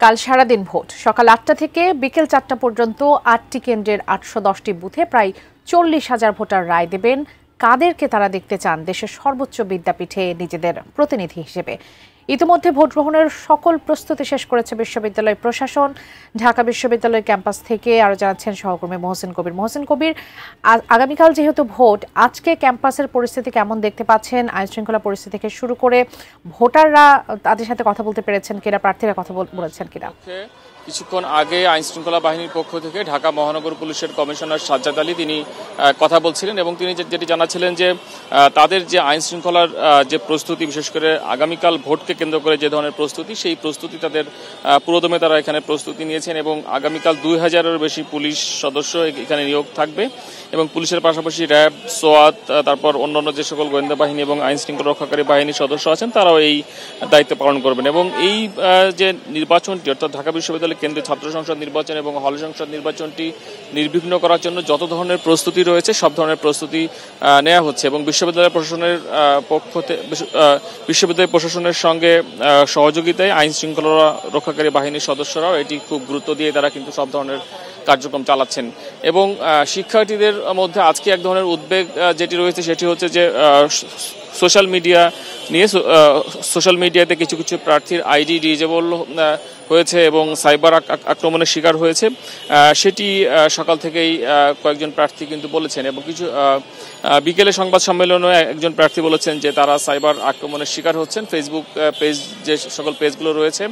কাল সারাদিন ভোট সকাল ৮টা থেকে বিকেল ৪টা পর্যন্ত ৮টি কেন্দ্রের ৮১০টি বুথে প্রায় ৪০,০০০ ভোটার রায় দেবেন কাদেরকে তারা দেখতে চান দেশের সর্বোচ্চ বিদ্যাপীঠে নিজেদের প্রতিনিধি হিসেবে। ইতিমধ্যে ভোট গ্রহণের সকল প্রস্তুতি শেষ করেছে বিশ্ববিদ্যালয় প্রশাসন। ঢাকা বিশ্ববিদ্যালয় ক্যাম্পাস থেকে আরো জানাচ্ছেন সহকর্মী মহসিন কবির। মহসিন কবির, আগামীকাল যেহেতু ভোট, আজকে ক্যাম্পাসের পরিস্থিতি কেমন দেখতে পাচ্ছেন? আইনশৃঙ্খলা পরিস্থিতি থেকে শুরু করে ভোটাররা তাদের সাথে কথা বলতে পেরেছেন কিনা, প্রার্থীরা কথা বলেছেন কিনা? কিছুক্ষণ আগে আইনশৃঙ্খলা বাহিনীর পক্ষ থেকে ঢাকা মহানগর পুলিশের কমিশনার সাজ্জাদ আলী তিনি কথা বলছিলেন এবং তিনি যেটি জানাচ্ছিলেন যে তাদের যে আইনশৃঙ্খলার যে প্রস্তুতি, বিশেষ করে আগামীকাল ভোটকে কেন্দ্র করে যে ধরনের প্রস্তুতি, সেই প্রস্তুতি তাদের পুরোদমে তারা এখানে প্রস্তুতি নিয়েছেন এবং আগামীকাল ২,০০০-এর বেশি পুলিশ সদস্য এখানে নিয়োগ থাকবে এবং পুলিশের পাশাপাশি র্যাব, সোয়াত, তারপর অন্যান্য যে সকল গোয়েন্দা বাহিনী এবং আইনশৃঙ্খলা রক্ষাকারী বাহিনীর সদস্য আছেন তারাও এই দায়িত্ব পালন করবেন এবং এই যে নির্বাচনটি অর্থাৎ ঢাকা বিশ্ববিদ্যালয় কেন্দ্রীয় ছাত্র সংসদ নির্বাচন এবং হল সংসদ নির্বাচনটি নির্বিঘ্ন করার জন্য যত ধরনের প্রস্তুতি রয়েছে সব ধরনের প্রস্তুতি নেওয়া হচ্ছে এবং বিশ্ববিদ্যালয় প্রশাসনের বিশ্ববিদ্যালয় প্রশাসনের সঙ্গে সহযোগিতায় আইন শৃঙ্খলা রক্ষাকারী বাহিনীর সদস্যরাও এটি খুব গুরুত্ব দিয়ে তারা কিন্তু সব ধরনের কার্যক্রম চালাচ্ছেন এবং শিক্ষার্থীদের মধ্যে আজকে এক ধরনের উদ্বেগ যেটি রয়েছে সেটি হচ্ছে যে সোশ্যাল মিডিয়া নিয়ে সোশ্যাল মিডিয়াতে কিছু কিছু প্রার্থীর আইডি ডিজেবল হয়েছে এবং সাইবার আক্রমণের শিকার হয়েছে, সেটি সকাল থেকেই কয়েকজন প্রার্থী কিন্তু বলেছেন এবং কিছু বিকেলে সংবাদ সম্মেলনে একজন প্রার্থী বলেছেন যে তারা সাইবার আক্রমণের শিকার হচ্ছেন। ফেসবুক পেজ, যে সকল পেজগুলো রয়েছে,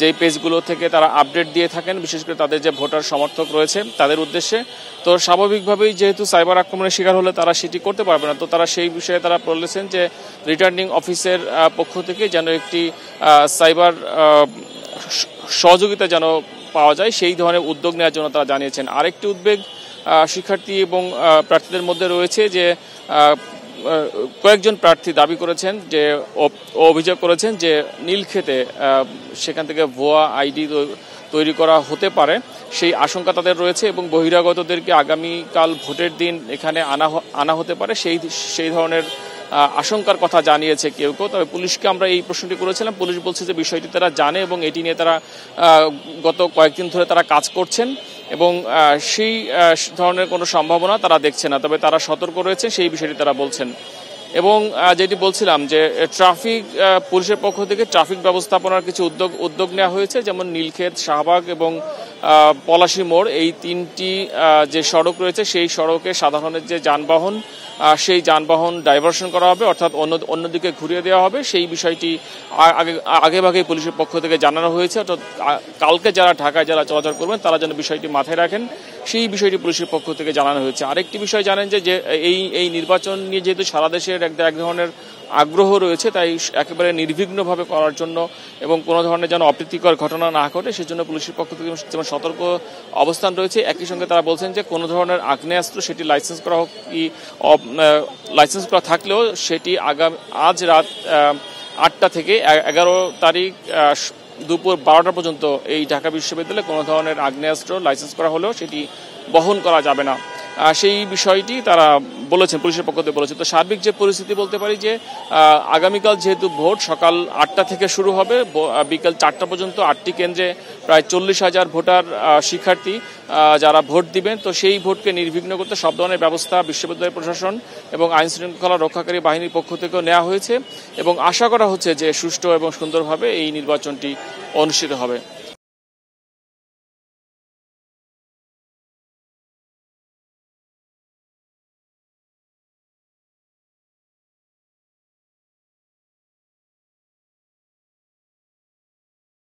যেই পেজগুলো থেকে তারা আপডেট দিয়ে থাকেন বিশেষ করে তাদের যে ভোটার সমর্থক রয়েছে তাদের উদ্দেশ্যে, তো স্বাভাবিকভাবেই যেহেতু সাইবার আক্রমণের শিকার হলে তারা সেটি করতে পারবে না, তো তারা সেই বিষয়ে তারা বলেছেন যে রিটার্নিং অফিসের পক্ষ থেকে যেন একটি সাইবার সহযোগিতা যেন পাওয়া যায় সেই ধরনের উদ্যোগ নেওয়ার জন্য তারা জানিয়েছেন। আরেকটি উদ্বেগ শিক্ষার্থী এবং প্রার্থীদের মধ্যে রয়েছে যে কয়েকজন প্রার্থী দাবি করেছেন যে অভিযোগ করেছেন যে নীলক্ষেতে সেখান থেকে ভুয়া আইডি তৈরি করা হতে পারে, সেই আশঙ্কা তাদের রয়েছে এবং বহিরাগতদেরকে আগামীকাল ভোটের দিন এখানে আনা হতে পারে সেই ধরনের আশঙ্কার কথা জানিয়েছে কেউ কেউ। তবে পুলিশকে আমরা এই প্রশ্নটি করেছিলাম, পুলিশ বলছে যে বিষয়টি তারা জানে এবং এটি নিয়ে তারা গত কয়েকদিন ধরে তারা কাজ করছেন এবং সেই ধরনের কোনো সম্ভাবনা তারা দেখছে না, তবে তারা সতর্ক রয়েছে সেই বিষয়টি তারা বলছেন। এবং যেটি বলছিলাম যে ট্রাফিক পুলিশের পক্ষ থেকে ট্রাফিক ব্যবস্থাপনার কিছু উদ্যোগ নেওয়া হয়েছে, যেমন নীলক্ষেত, শাহবাগ এবং পলাশী মোড়, এই তিনটি যে সড়ক রয়েছে সেই সড়কে সাধারণের যে যানবাহন সেই যানবাহন ডাইভার্সন করা হবে, অর্থাৎ অন্যদিকে ঘুরিয়ে দেওয়া হবে। সেই বিষয়টি আগেভাগে পুলিশের পক্ষ থেকে জানানো হয়েছে, অর্থাৎ কালকে যারা ঢাকায় যারা চলাচল করবেন তারা যেন বিষয়টি মাথায় রাখেন সেই বিষয়টি পুলিশের পক্ষ থেকে জানানো হয়েছে। আরেকটি বিষয় জানেন যে এই নির্বাচন নিয়ে যেহেতু সারা দেশের এক ধরনের আগ্রহ রয়েছে, তাই একেবারে নির্বিঘ্নভাবে করার জন্য এবং কোনো ধরনের যেন অপ্রীতিকর ঘটনা না ঘটে সেজন্য পুলিশের পক্ষ থেকে যেমন সতর্ক অবস্থান রয়েছে, একই সঙ্গে তারা বলছেন যে কোনো ধরনের আগ্নেয়াস্ত্র সেটি লাইসেন্স করা হোক কি লাইসেন্স করা থাকলেও সেটি আজ রাত ৮টা থেকে ১১ তারিখ দুপুর ১২টা পর্যন্ত এই ঢাকা বিশ্ববিদ্যালয়ে কোনো ধরনের আগ্নেয়াস্ত্র লাইসেন্স করা হলেও সেটি বহন করা যাবে না, সেই বিষয়টি তারা বলেছেন, পুলিশের পক্ষ থেকে বলেছে। তো সার্বিক যে পরিস্থিতি বলতে পারি যে আগামীকাল যেহেতু ভোট সকাল ৮টা থেকে শুরু হবে, বিকেল ৪টা পর্যন্ত ৮টি কেন্দ্রে প্রায় ৪০,০০০ ভোটার শিক্ষার্থী যারা ভোট দিবেন, তো সেই ভোটকে নির্বিঘ্ন করতে সব ধরনের ব্যবস্থা বিশ্ববিদ্যালয় প্রশাসন এবং আইন শৃঙ্খলা রক্ষাকারী বাহিনীর পক্ষ থেকেও নেওয়া হয়েছে এবং আশা করা হচ্ছে যে সুষ্ঠু এবং সুন্দরভাবে এই নির্বাচনটি অনুষ্ঠিত হবে।